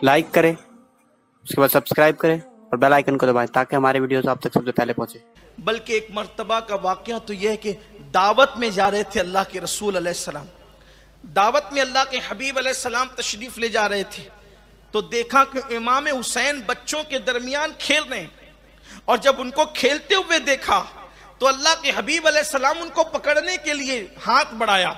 Like करें, उसके बाद सब्सक्राइब करें और बेल आइकन को दबाएं ताकि हमारे वीडियोस आप तक सबसे पहले पहुंचे। बल्कि एक मर्तबा का वाकया तो यह है कि दावत में जा रहे थे अल्लाह के रसूल अलैहिस्सलाम, दावत में अल्लाह के हबीब अलैहिस्सलाम तशरीफ ले जा रहे थे तो देखा कि इमाम हुसैन बच्चों के दरमियान खेल रहे हैं और जब उनको खेलते हुए देखा तो अल्लाह के हबीब अलैहिस्सलाम उनको पकड़ने के लिए हाथ बढ़ाया।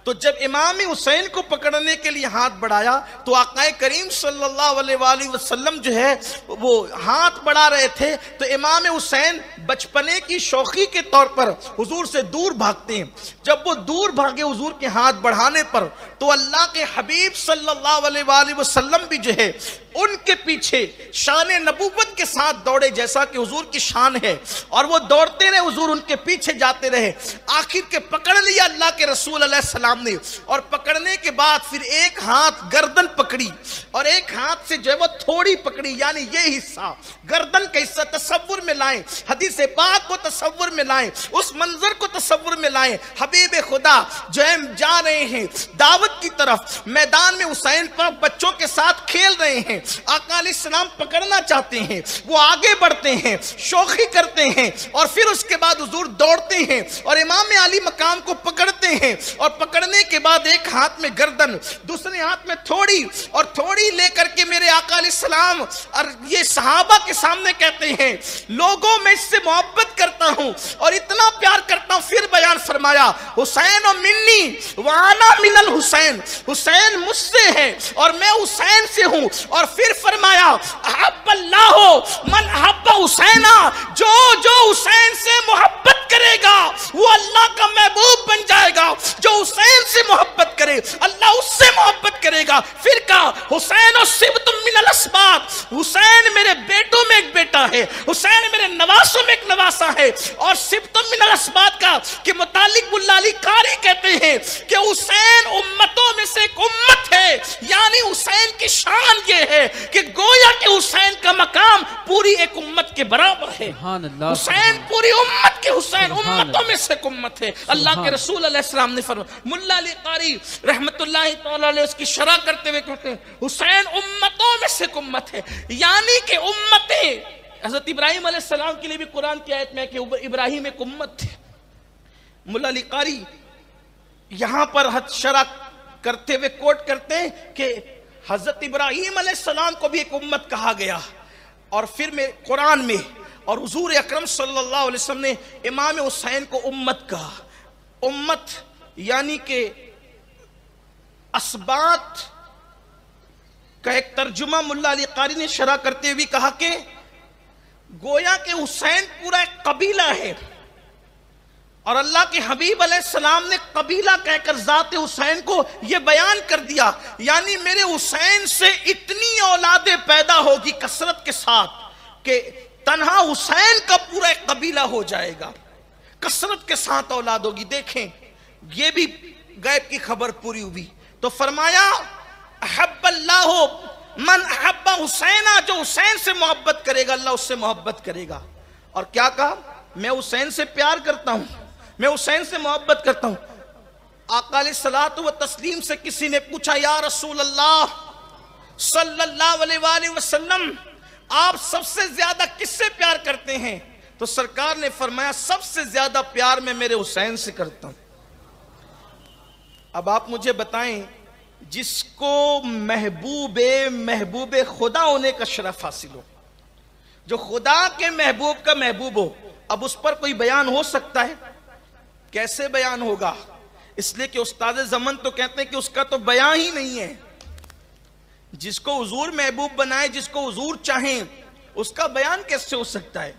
तो जब इमाम हुसैन को पकड़ने के लिए हाथ बढ़ाया तो आक़ाए करीम सल्लल्लाहु अलैहि वसल्लम जो है वो हाथ बढ़ा रहे थे तो इमाम हुसैन बचपने की शौकी के तौर पर हुजूर से दूर भागते हैं। जब वो दूर भागे हुजूर के हाथ बढ़ाने पर तो अल्लाह के हबीब सल्लल्लाहु अलैहि वसल्लम भी जो है उनके पीछे शान नबूवत के साथ दौड़े जैसा कि हुजूर की शान है और वो दौड़ते रहे, हुजूर उनके पीछे जाते रहे। आखिर के पकड़ लिया अल्लाह के रसूल अलैहिस्सलाम ने और पकड़ने के बाद फिर एक हाथ गर्दन पकड़ी और एक हाथ से जो है वो थोड़ी पकड़ी, यानी ये हिस्सा गर्दन का हिस्सा तसव्वुर में लाएं, हदीस पाक को तसव्वुर में लाएं, उस मंजर को तसव्वुर में लाएं। हबीब खुदा जो है जा रहे हैं दावत की तरफ, मैदान में हुसैन पर बच्चों के साथ खेल रहे हैं, आका अलैहिस्सलाम पकड़ना चाहते हैं, वो आगे बढ़ते हैं, शौखी करते हैं और फिर उसके बाद हुजूर दौड़ते हैं और इमाम अली मकाम को पकड़ते हैं और पकड़ने के बाद एक हाथ में गर्दन, दूसरे हाथ में थोड़ी और थोड़ी लेकर के मेरे आका अलैहिस्सलाम और ये सहाबा के सामने कहते हैं, लोगों में इससे मोहब्बत करता हूं और इतना प्यार करता हूं। फिर बयान फरमाया, हुसैन और मिन्नी वाना मिनल हुसैन, हुसैन मुझसे है और मैं हुसैन से हूं। और फिर फरमाया, अहब्बल्लाहु मन अहब्बा हुसैना, जो जो हुसैन से मोहब्बत करेगा वो अल्लाह का महबूब बन जाएगा। जो हुसैन से मोहब्बत करे अल्लाह उससे मोहब्बत करेगा। फिर कहा, हुसैन और सिब्तुम मिनल अस्बात, हुसैन मेरे बेटों में एक बेटा है, हुसैन मेरे नवासों में एक नवासा है। और सिब्तुम मिनल अस्बात का के मुतालिक मुल्ला अली कारी कहते हैं कि हुसैन उम्मतों में से एक उम्मत है, यानी हुसैन की शान ये है कि गोया कि हुसैन का मकाम पूरी एक उम्मत के बराबर है। हुसैन पूरी उम्मत के, हुसैन उम्मतों में से एक उम्मत है। अल्लाह के रसूल अलैहिस्सलाम ने फरमाया, मुल्ला अली कारी रहमतुल्लाहि तआला अलैहि उसकी शरह करते हुए कहते हैं, हुसैन उम्मतों में से एक उम्मत है, यानी कि उम्मतें हजरत इब्राहिम अलैहिस्सलाम के लिए भी कुरान की आयत में कि इब्राहिम एक उम्मत थे। मुल्ला अली कारी यहां पर शरह करते हुए कोट करते हैं कि हजरत इब्राहिम अलैहिस्सलाम को भी एक उम्मत कहा गया और फिर में कुरान में, और हुजूर अकरम सल्लल्लाहु अलैहि वसल्लम ने इमाम हुसैन को उम्मत कहा। उम्मत यानी कि अस्बात का एक तर्जुमा मुल्ला अली कारी ने शरह करते हुए कहा कि गोया के हुसैन पूरा एक कबीला है और अल्लाह के हबीब अलैहिस्सलाम ने कबीला कहकर जाते हुसैन को यह बयान कर दिया, यानी मेरे हुसैन से इतनी औलादे पैदा होगी कसरत के साथ कि तन्हा हुसैन का पूरा एक कबीला हो जाएगा, कसरत के साथ औलाद होगी। देखें ये भी गैब की खबर पूरी हुई। तो फरमाया, अहब्बल्लाहु मन अहब्बा हुसैना, जो हुसैन से मोहब्बत करेगा अल्लाह उससे मोहब्बत करेगा। और क्या कहा, मैं हुसैन से प्यार करता हूं, मैं हुसैन से मोहब्बत करता हूं। आका अलैहिस्सलातु व तस्लीम से किसी ने पूछा, या रसूल अल्लाह सल्लल्लाहु अलैहि वसल्लम, आप सबसे ज्यादा किससे प्यार करते हैं? तो सरकार ने फरमाया, सबसे ज्यादा प्यार मैं मेरे हुसैन से करता हूं। अब आप मुझे बताएं, जिसको महबूबे खुदा होने का शरफ हासिल हो, जो खुदा के महबूब का महबूब हो, अब उस पर कोई बयान हो सकता है? कैसे बयान होगा? इसलिए कि उस्ताद ज़मन तो कहते हैं कि उसका तो बयान ही नहीं है। जिसको हुजूर महबूब बनाए, जिसको हुजूर चाहें, उसका बयान कैसे हो सकता है?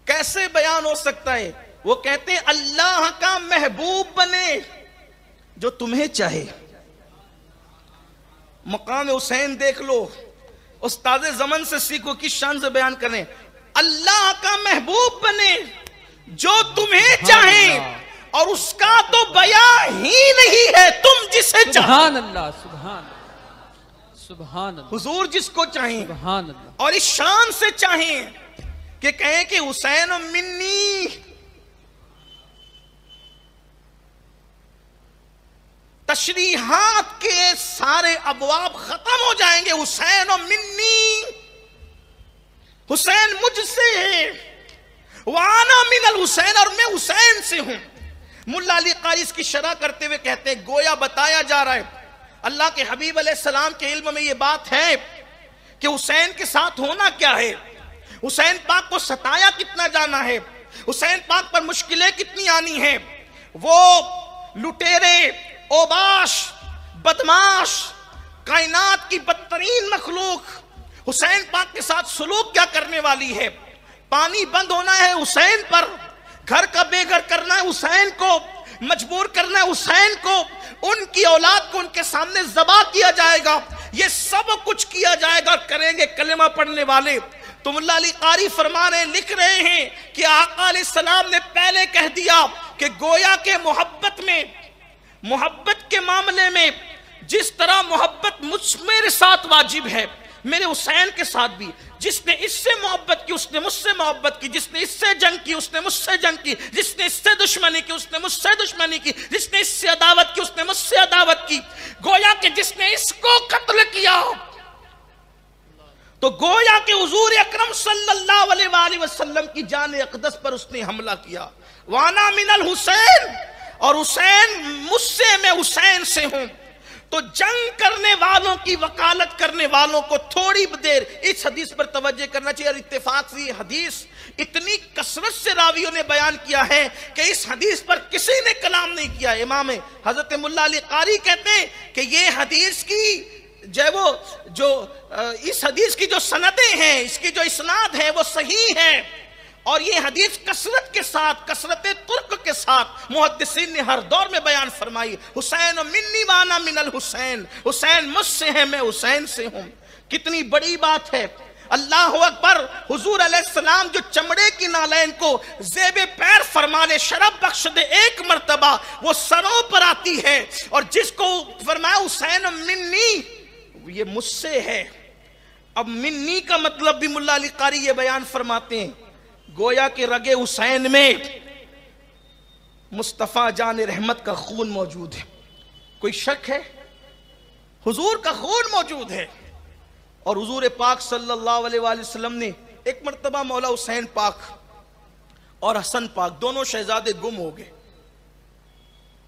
कैसे बयान हो सकता है? वो कहते हैं अल्लाह का महबूब बने जो तुम्हें चाहे। मकाम हुसैन देख लो, उस्ताद ज़मन से सीखो, किस शान से बयान करें। अल्लाह का महबूब बने जो तुम्हें चाहे, और उसका तो बयान ही नहीं है, तुम जिसे चाहे। सुभान अल्लाह, सुभान सुभान अल्लाह। हुजूर जिसको चाहे सुभान अल्लाह, और इस शान से चाहें कि कहें कि हुसैन मिन्नी, तशरीहात के सारे अबवाब खत्म हो जाएंगे। हुसैन और मिन्नी, हुसैन मुझसे है, वाना मिनल हुसैन, और मैं हुसैन से हूं। मुल्ला अली कारी इसकी शरह करते हुए कहते हैं, गोया बताया जा रहा है अल्लाह के हबीब अलैहिस्सलाम के इल्म में यह बात है कि हुसैन के साथ होना क्या है, हुसैन पाक को सताया कितना जाना है, हुसैन पाक पर मुश्किलें कितनी आनी है, वो लुटेरे, ओबाश, बदमाश, कायनात की बदतरीन मखलूक हुसैन पाक के साथ सुलूक क्या करने वाली है। पानी बंद होना है हुसैन पर, घर का बेघर करना है हुसैन को, मजबूर करना है हुसैन को, उनकी औलाद को उनके सामने ज़बा किया जाएगा। ये सब कुछ किया जाएगा, करेंगे कलेमा पढ़ने वाले। तो मुल्ला अली कारी फरमा रहे, लिख रहे हैं कि आका अलैहिस्सलाम ने पहले कह दिया कि गोया के मोहब्बत में, मोहब्बत के मामले में जिस तरह मोहब्बत मेरे साथ वाजिब है, मेरे हुसैन के साथ भी, जिसने इससे मोहब्बत की उसने मुझसे मोहब्बत की, जिसने इससे जंग की उसने मुझसे जंग की, जिसने इससे दुश्मनी की उसने मुझसे दुश्मनी की, जिसने इससे अदावत की उसने मुझसे अदावत की। गोया कि जिसने इसको कत्ल किया तो गोया के हुजूर अकरम सल्लल्लाहु अलैहि वसल्लम की जान अक़दस पर उसने हमला किया। वाना मिनल हुसैन, और हुसैन मुझसे, मैं हुसैन से हूं। तो जंग करने वालों की वकालत करने वालों को थोड़ी देर इस हदीस पर तवज्जो करना चाहिए। और इत्तेफाक से हदीस इतनी कसरत से रावियों ने बयान किया है कि इस हदीस पर किसी ने कलाम नहीं किया। इमाम हजरत मुल्ला अली कारी कहते हैं कि ये हदीस की इस हदीस की जो सनदें हैं, इसकी जो इस्नाद है वो सही है, और ये हदीस कसरत के साथ, कसरत तुर्क के साथ मुहद्दिसीन ने हर दौर में बयान फरमाई। हुसैन मिन्नी वाना मिनल हुसैन, हुसैन मुझसे है, मैं हुसैन से हूं। कितनी बड़ी बात है। अल्लाह अकबर। हुजूर अलैहिस्सलाम जो चमड़े की नालैन को जेबे पैर फरमाने शरफ बख्श दे एक मर्तबा, वो सरों पर आती है, और जिसको फरमाया हुसैन मिन्नी, ये मुझसे है। अब मिन्नी का मतलब भी मुल्ला अली कारी ये बयान फरमाते हैं, गोया के रगे हुसैन में मुस्तफा जान रहमत का खून मौजूद है। कोई शक है? हुजूर का खून मौजूद है। और हुजूर पाक सल्लल्लाहु अलैहि वसल्लम ने एक मर्तबा मौला हुसैन पाक और हसन पाक दोनों शहजादे गुम हो गए।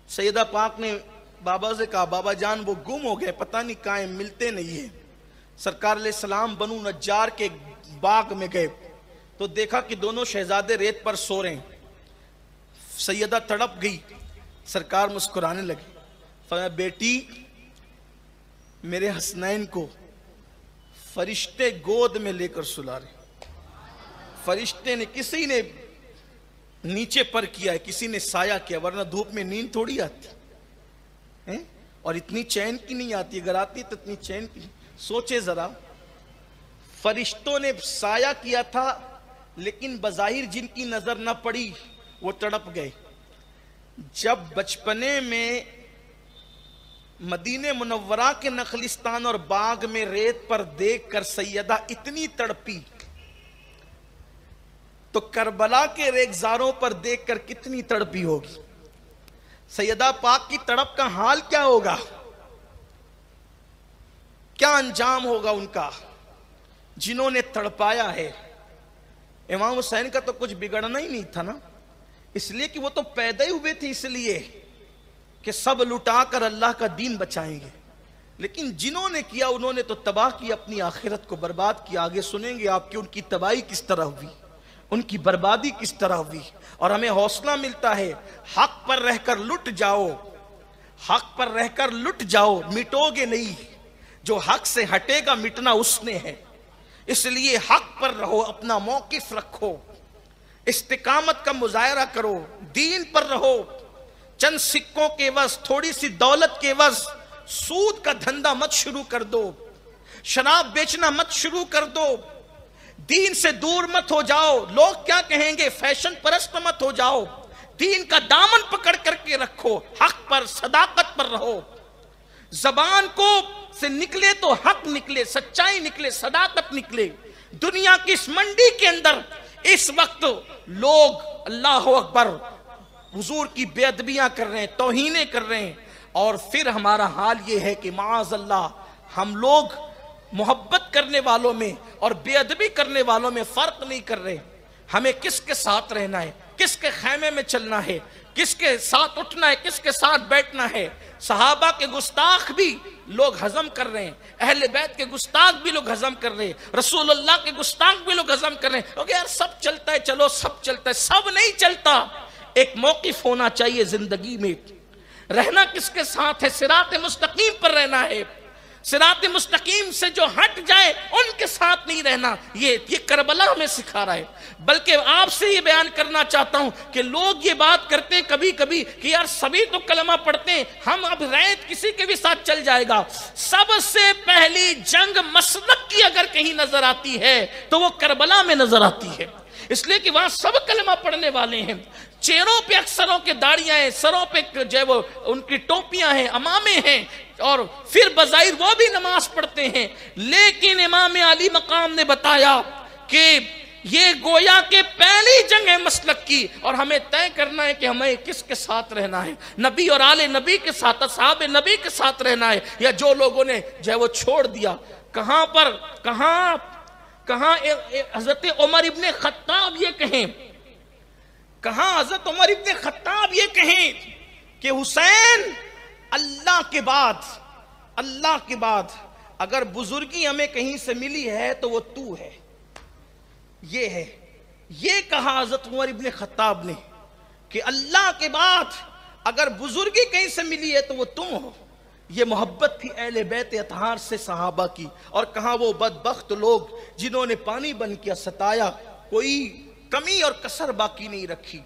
सैयदा पाक ने बाबा से कहा, बाबा जान वो गुम हो गए, पता नहीं कहाँ मिलते नहीं है। सरकार अलैहिस्सलाम बनु नज्जार के बाग में गए तो देखा कि दोनों शहजादे रेत पर सो रहे हैं। सैयदा तड़प गई, सरकार मुस्कुराने लगी, फरमाया बेटी मेरे हसनैन को फरिश्ते गोद में लेकर सुला रहे। फरिश्ते ने, किसी ने नीचे पर किया है, किसी ने साया किया, वरना धूप में नींद थोड़ी आती है, और इतनी चैन की नहीं आती, अगर आती तो इतनी चैन की नहीं। सोचे जरा, फरिश्तों ने साया किया था, लेकिन बज़ाहिर जिनकी नजर न पड़ी वो तड़प गए। जब बचपने में मदीने मुनव्वरा के नखलिस्तान और बाग में रेत पर देखकर सैयदा इतनी तड़पी, तो करबला के रेगजारों पर देखकर कितनी तड़पी होगी। सैयदा पाक की तड़प का हाल क्या होगा, क्या अंजाम होगा उनका, जिन्होंने तड़पाया है। इमाम हुसैन का तो कुछ बिगड़ना ही नहीं था ना, इसलिए कि वो तो पैदा ही हुए थे इसलिए कि सब लुटा कर अल्लाह का दीन बचाएंगे। लेकिन जिन्होंने किया उन्होंने तो तबाह की, अपनी आखिरत को बर्बाद किया। आगे सुनेंगे आपकी उनकी तबाही किस तरह हुई, उनकी बर्बादी किस तरह हुई। और हमें हौसला मिलता है, हक पर रहकर लुट जाओ, हक पर रहकर लुट जाओ, मिटोगे नहीं। जो हक से हटेगा मिटना उसने है। इसलिए हक पर रहो, अपना मौकिफ रखो, इस्तिकामत का मुजाहरा करो, दीन पर रहो। चंद सिक्कों के वश, थोड़ी सी दौलत के वश सूद का धंधा मत शुरू कर दो, शराब बेचना मत शुरू कर दो, दीन से दूर मत हो जाओ। लोग क्या कहेंगे, फैशन परस्त मत हो जाओ। दीन का दामन पकड़ करके रखो, हक पर, सदाकत पर रहो। जबान को से निकले तो हक निकले, सच्चाई निकले, सदाकत निकले। दुनिया की इस मंडी के अंदर इस वक्त लोग अल्लाह अकबर हुजूर की बेअदबियां कर रहे हैं, तौहीनें कर रहे हैं। और फिर हमारा हाल ये है कि माअज़ल्लाह हम लोग मोहब्बत करने वालों में और बेअदबी करने वालों में फर्क नहीं कर रहे। हमें किसके साथ रहना है, किसके खैमे में चलना है, किसके साथ उठना है, किसके साथ बैठना है। सहाबा के गुस्ताख भी लोग हजम कर रहे हैं, अहले बैत के गुस्ताख भी लोग हजम कर रहे हैं, रसूलुल्लाह के गुस्ताख भी लोग हजम कर रहे हैं। क्योंकि यार सब चलता है, चलो सब चलता है, सब नहीं चलता। एक मौकिफ होना चाहिए जिंदगी में, रहना किसके साथ है, सिरात मुस्तकीम पर रहना है। सिरात मुस्तकीम से जो हट जाए उनके साथ नहीं रहना। ये करबला हमें सिखा रहा है। बल्कि आपसे ये बयान करना चाहता हूं कि लोग ये बात करते हैं कभी कभी कि यार सभी तो कलमा पढ़ते हैं, हम अब रैत किसी के भी साथ चल जाएगा। सबसे पहली जंग मसलक की अगर कहीं नजर आती है तो वो करबला में नजर आती है, इसलिए कि वहां सब कलमा पढ़ने वाले हैं। चेहरों पे अक्सरों के दाढ़ियां हैं, सरों पे जो है वो उनकी टोपियां हैं, अमामे हैं, और फिर बज़ाहिर वो भी नमाज पढ़ते हैं। लेकिन इमाम अली मकाम ने बताया कि ये गोया के पहली जंग है मसलक की, और हमें तय करना है कि हमें किसके साथ रहना है, नबी और आले नबी के साथ, असहाबे नबी के साथ रहना है, या जो लोगों ने जो है वो छोड़ दिया। कहां पर कहां हजरत उमर इब्ने खत्ताब ये कहें, कहां हजरत उमर इब्ने खत्ताब ये कहें कि हुसैन अल्लाह के बाद अगर बुजुर्गी हमें कहीं से मिली है तो वो तू है। ये है, ये कहा हजरत उमर इब्ने खत्ताब ने कि अल्लाह के बाद अगर बुजुर्गी कहीं से मिली है तो वो तुम हो। ये मोहब्बत थी अहले बैत अतहार से सहाबा की। और कहा वो बदबख्त लोग जिन्होंने पानी बन किया सताया, कोई कमी और कसर बाकी नहीं रखी।